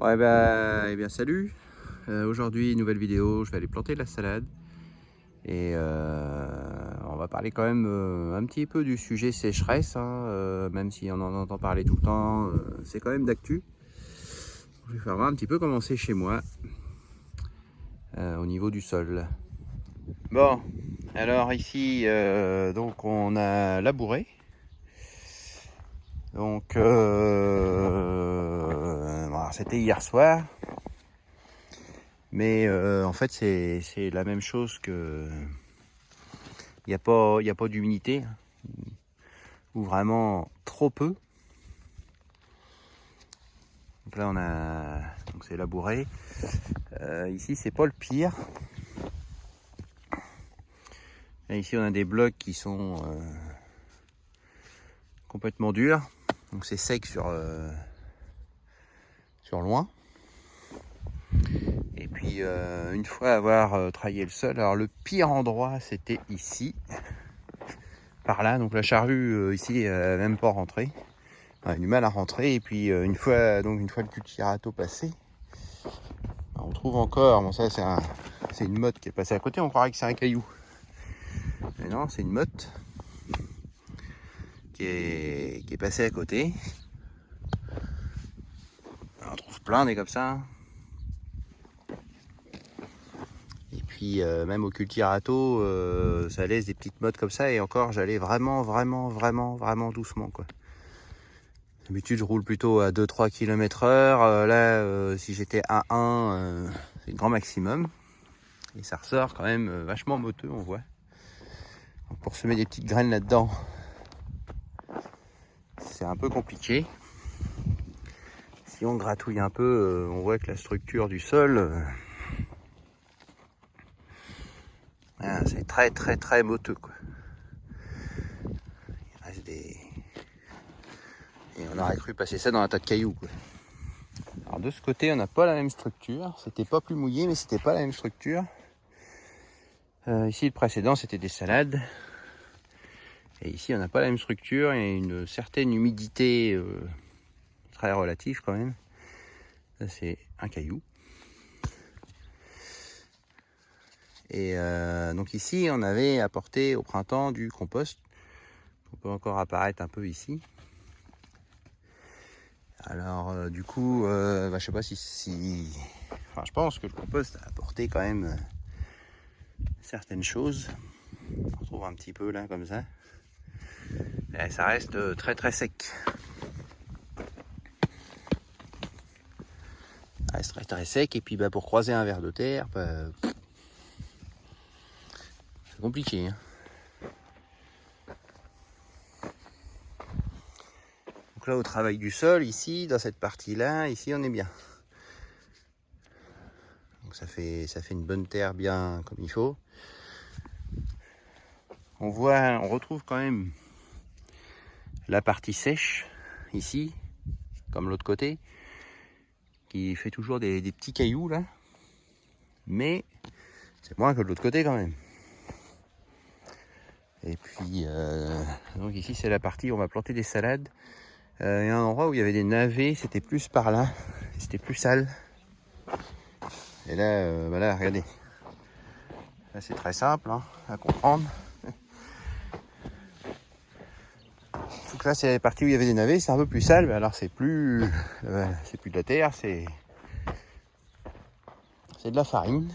Ouais bah, eh bien salut. Aujourd'hui nouvelle vidéo, je vais aller planter de la salade. Et on va parler quand même un petit peu du sujet sécheresse, hein, même si on en entend parler tout le temps, c'est quand même d'actu. Je vais faire voir un petit peu comment c'est chez moi au niveau du sol. Bon, alors ici donc on a labouré. Donc bon, c'était hier soir. Mais en fait c'est la même chose que... Il n'y a pas d'humidité, ou vraiment trop peu. Donc là on a, donc c'est labouré. Ici c'est pas le pire. Et ici on a des blocs qui sont complètement durs. Donc c'est sec sur loin. Et puis une fois avoir travaillé le sol, alors le pire endroit c'était ici, par là. Donc la charrue ici elle n'a même pas rentré. On a du mal à rentrer. Et puis une fois le cultirato passé, on trouve encore, bon ça c'est une motte qui est passée à côté, on croirait que c'est un caillou. Mais non, c'est une motte qui est passée à côté. On trouve plein des comme ça. Et puis même au cultirato, ça laisse des petites mottes comme ça. Et encore, j'allais vraiment doucement, quoi. D'habitude, je roule plutôt à 2-3 km/h. Là, si j'étais à 1, c'est le grand maximum. Et ça ressort quand même vachement moteux, on voit. Donc pour semer des petites graines là-dedans, c'est un peu compliqué. Si on gratouille un peu, on voit que la structure du sol, c'est très moteux, quoi. Il reste des... Et on aurait cru passer ça dans un tas de cailloux, quoi. Alors de ce côté, on n'a pas la même structure. C'était pas plus mouillé, mais c'était pas la même structure. Ici, le précédent, c'était des salades. Et ici, on n'a pas la même structure. Il y a une certaine humidité très relative quand même. Ça, c'est un caillou. Et donc ici, on avait apporté au printemps du compost. On peut encore apparaître un peu ici. Alors du coup, je sais pas Enfin, je pense que le compost a apporté quand même certaines choses. On retrouve un petit peu là comme ça. Et ça reste très sec. Ça reste très sec. Et puis pour croiser un ver de terre, c'est compliqué, hein. Donc là, au travail du sol, ici, dans cette partie-là, ici, on est bien. Donc ça fait une bonne terre bien comme il faut. On retrouve quand même la partie sèche, ici, comme l'autre côté, qui fait toujours des petits cailloux, là. Mais c'est moins que de l'autre côté, quand même. Et puis, donc ici, c'est la partie où on va planter des salades. Il y a un endroit où il y avait des navets, c'était plus par là, c'était plus sale. Et là, là, regardez. Là, c'est très simple hein, à comprendre. Donc là, c'est la partie où il y avait des navets, c'est un peu plus sale, mais alors c'est plus de la terre, c'est de la farine.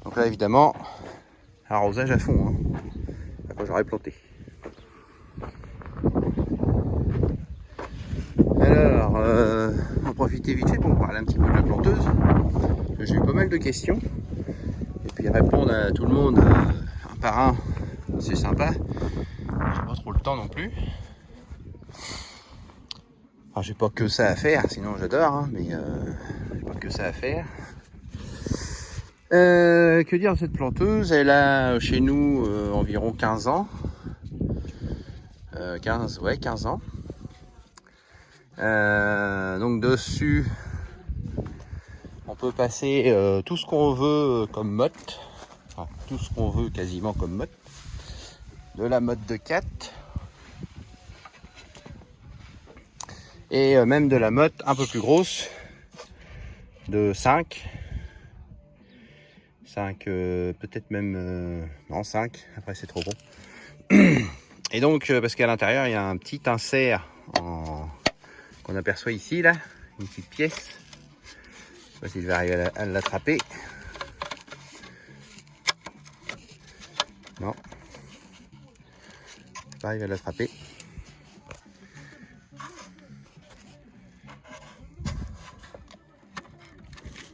Donc là, évidemment, arrosage à fond, hein, quand j'aurais planté. Alors, on va profiter vite fait pour parler un petit peu de la planteuse. J'ai eu pas mal de questions. Et puis répondre à tout le monde un par un, c'est sympa. J'ai pas trop le temps non plus. Enfin, j'ai pas que ça à faire, sinon j'adore, hein, mais j'ai pas que ça à faire. Que dire de cette planteuse? Elle a chez nous environ 15 ans. 15 ans. Donc dessus, on peut passer tout ce qu'on veut comme motte. Enfin, tout ce qu'on veut quasiment comme motte. De la motte de 4 Et même de la motte un peu plus grosse, de 5. 5, peut-être même... non, 5, après c'est trop bon. Et donc, parce qu'à l'intérieur, il y a un petit insert qu'on aperçoit ici, là, une petite pièce. Je sais pas si je vais arriver à l'attraper. Non. Je vais pas arriver à l'attraper.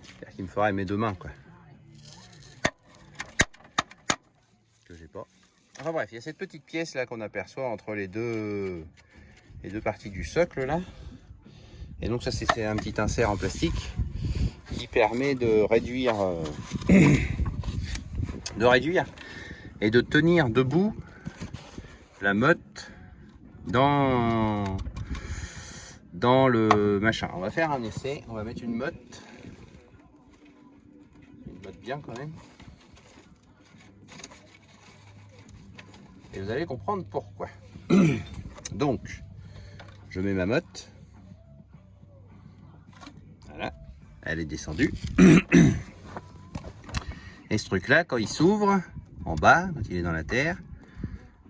C'est-à-dire qu'il me faudra mes 2 mains, quoi. Que j'ai pas. Enfin bref, il y a cette petite pièce là qu'on aperçoit entre les deux parties du socle là. Et donc ça c'est un petit insert en plastique qui permet de réduire et de tenir debout la motte dans le machin. On va faire un essai, on va mettre une motte bien quand même. Et vous allez comprendre pourquoi. Donc, je mets ma motte. Voilà, elle est descendue. Et ce truc-là, quand il s'ouvre, en bas, quand il est dans la terre,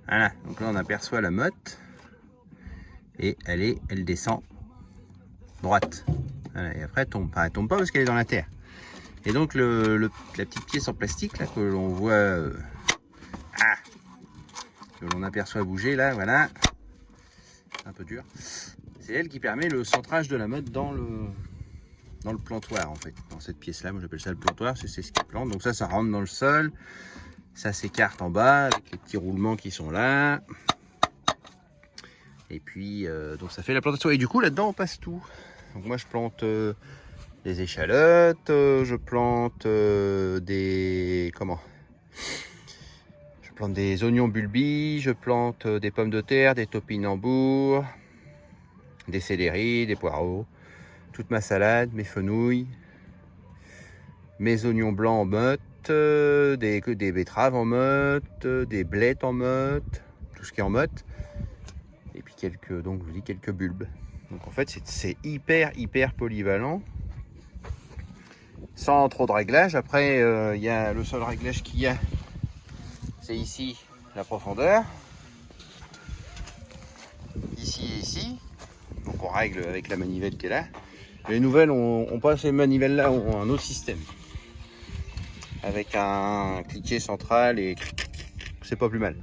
voilà, donc là on aperçoit la motte. Et elle descend droite. Voilà, et après, elle tombe pas parce qu'elle est dans la terre. Et donc, la petite pièce en plastique, là, que l'on voit... que l'on aperçoit bouger là, voilà, un peu dur, c'est elle qui permet le centrage de la motte dans le plantoir en fait, dans cette pièce là. Moi j'appelle ça le plantoir, c'est ce qui plante. Donc ça rentre dans le sol, ça s'écarte en bas avec les petits roulements qui sont là, et puis donc ça fait la plantation. Et du coup là dedans on passe tout. Donc moi je plante des échalotes, je plante des oignons bulbis, je plante des pommes de terre, des topinambours, des céleris, des poireaux, toute ma salade, mes fenouilles, mes oignons blancs en motte, des betteraves en motte, des blettes en motte, tout ce qui est en motte, et puis quelques bulbes. Donc en fait c'est hyper polyvalent, sans trop de réglage. Après il y a le seul réglage qu'il y a, c'est ici la profondeur, ici et ici. Donc on règle avec la manivelle qui est là. Les nouvelles ont pas ces manivelles là, ont un autre système avec un cliquet central et c'est pas plus mal.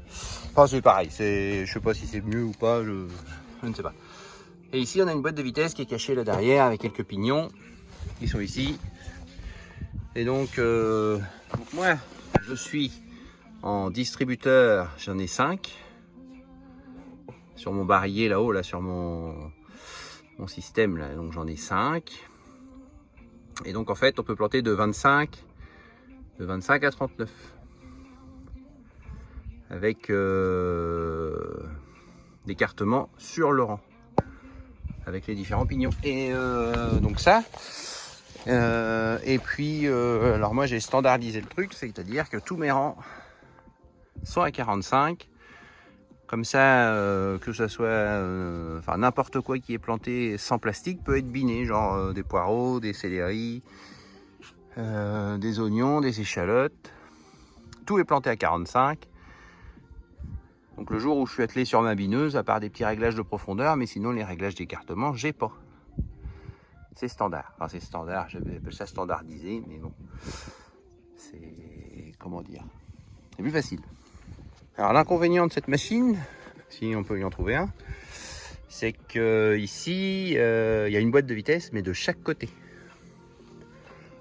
Enfin c'est pareil, je sais pas si c'est mieux ou pas, je ne sais pas. Et ici on a une boîte de vitesse qui est cachée là derrière avec quelques pignons qui sont ici. Et donc moi je suis en distributeur, j'en ai 5 sur mon barillet là-haut, là sur mon système là, donc j'en ai 5. Et donc en fait on peut planter de 25 à 39 avec l'écartement sur le rang avec les différents pignons. Et donc ça et puis alors moi j'ai standardisé le truc, c'est-à-dire que tous mes rangs sont à 45. Comme ça, que ça soit enfin n'importe quoi qui est planté sans plastique peut être biné, genre des poireaux, des céleris, des oignons, des échalotes. Tout est planté à 45. Donc le jour où je suis attelé sur ma bineuse, à part des petits réglages de profondeur, mais sinon les réglages d'écartement, j'ai pas. C'est standard. Enfin c'est standard, j'appelle ça standardisé, mais bon. C'est, comment dire, c'est plus facile. Alors l'inconvénient de cette machine, si on peut y en trouver un, c'est que ici il y a une boîte de vitesse mais de chaque côté.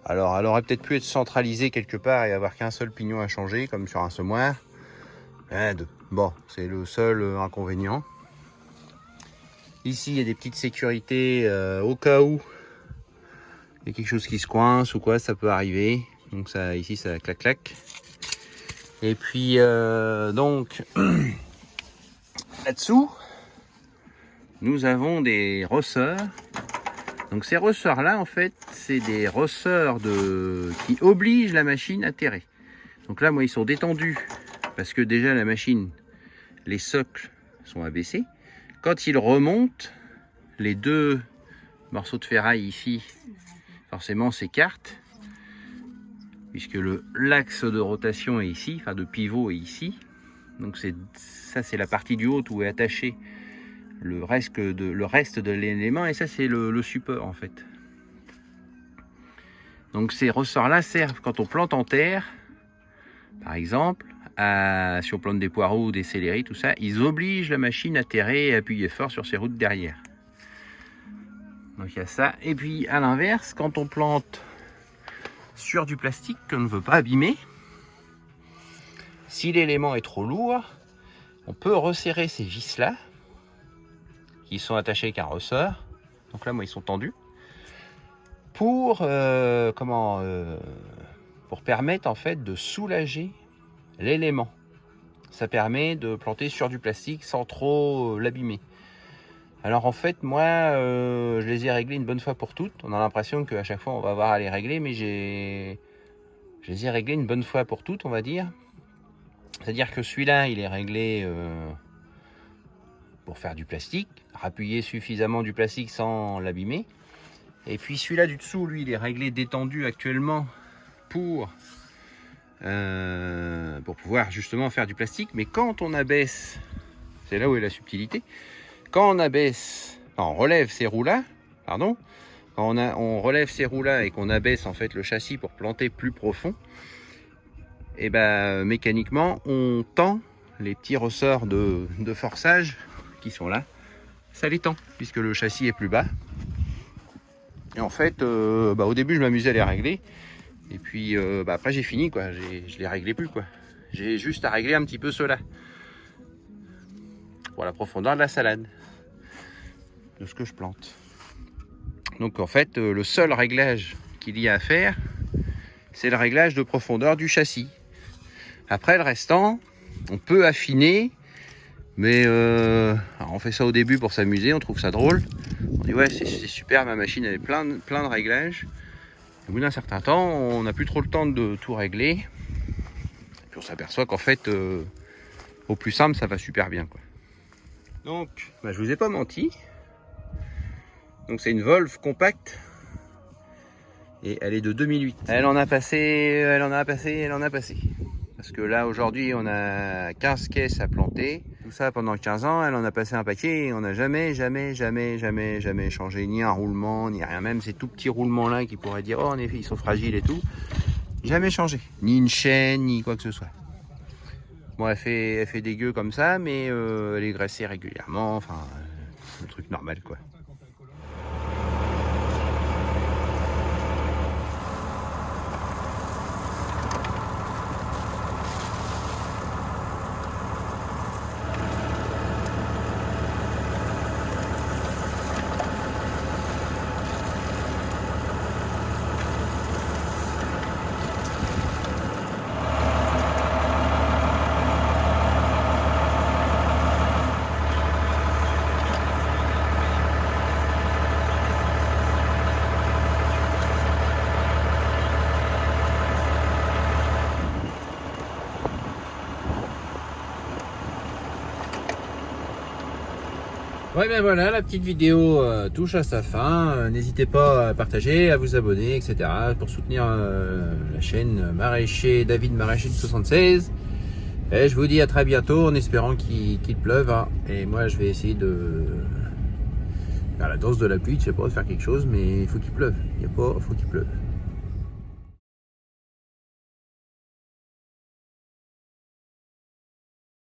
Alors elle aurait peut-être pu être centralisée quelque part et avoir qu'un seul pignon à changer comme sur un semoir. Bon, c'est le seul inconvénient. Ici il y a des petites sécurités au cas où il y a quelque chose qui se coince ou quoi, ça peut arriver. Donc ça ici ça clac. Et puis donc là-dessous, nous avons des ressorts. Donc ces ressorts-là, en fait, c'est des ressorts qui obligent la machine à terrer. Donc là, moi, ils sont détendus parce que déjà la machine, les socles sont abaissés. Quand ils remontent, les deux morceaux de ferraille ici, forcément s'écartent, puisque l'axe de rotation est ici, enfin de pivot est ici. Donc ça c'est la partie du haut où est attaché le reste de l'élément, et ça c'est le support en fait. Donc ces ressorts-là servent quand on plante en terre, par exemple, si on plante des poireaux, des céleris, tout ça, ils obligent la machine à terrer et à appuyer fort sur ses roues de derrière. Donc il y a ça. Et puis à l'inverse, quand on plante sur du plastique qu'on ne veut pas abîmer, si l'élément est trop lourd, on peut resserrer ces vis-là, qui sont attachés avec un ressort. Donc là, moi, ils sont tendus. Pour permettre en fait de soulager l'élément. Ça permet de planter sur du plastique sans trop l'abîmer. Alors en fait moi je les ai réglés une bonne fois pour toutes. On a l'impression qu'à chaque fois on va avoir à les régler, mais je les ai réglés une bonne fois pour toutes, on va dire. C'est-à-dire que celui-là il est réglé pour faire du plastique, rappuyer suffisamment du plastique sans l'abîmer. Et puis celui-là du dessous, lui, il est réglé détendu actuellement pour pouvoir justement faire du plastique. Mais quand on abaisse, c'est là où est la subtilité, quand on abaisse, enfin, on relève ces roues-là, pardon, quand on relève ces roues-là et qu'on abaisse en fait le châssis pour planter plus profond, et ben mécaniquement, on tend les petits ressorts de forçage qui sont là, ça les tend, puisque le châssis est plus bas. Et en fait, au début, je m'amusais à les régler. Et puis, après, j'ai fini, quoi. Je les réglais plus, quoi. J'ai juste à régler un petit peu cela. Pour la profondeur de la salade. De ce que je plante. Donc, en fait, le seul réglage qu'il y a à faire, c'est le réglage de profondeur du châssis. Après, le restant, on peut affiner. Mais on fait ça au début pour s'amuser, on trouve ça drôle. On dit ouais c'est super, ma machine elle est plein de réglages. Au bout d'un certain temps, on n'a plus trop le temps de tout régler. Et puis on s'aperçoit qu'en fait, au plus simple, ça va super bien, quoi. Donc, je vous ai pas menti. Donc c'est une Wolf compacte. Et elle est de 2008. Elle en a passé. Parce que là aujourd'hui on a 15 caisses à planter. Tout ça pendant 15 ans, elle en a passé un paquet et on n'a jamais changé ni un roulement, ni rien. Même ces tout petits roulements là qui pourraient dire oh en effet ils sont fragiles et tout. Jamais changé. Ni une chaîne, ni quoi que ce soit. Bon elle fait des gueux comme ça, mais elle est graissée régulièrement, enfin un truc normal quoi. Ouais ben voilà, la petite vidéo touche à sa fin. N'hésitez pas à partager, à vous abonner, etc. pour soutenir la chaîne Maraîcher David Maraîcher de 76. Et je vous dis à très bientôt en espérant qu'il pleuve. Hein. Et moi je vais essayer de faire la danse de la pluie, je sais pas, de faire quelque chose, mais il faut qu'il pleuve. Faut qu'il pleuve.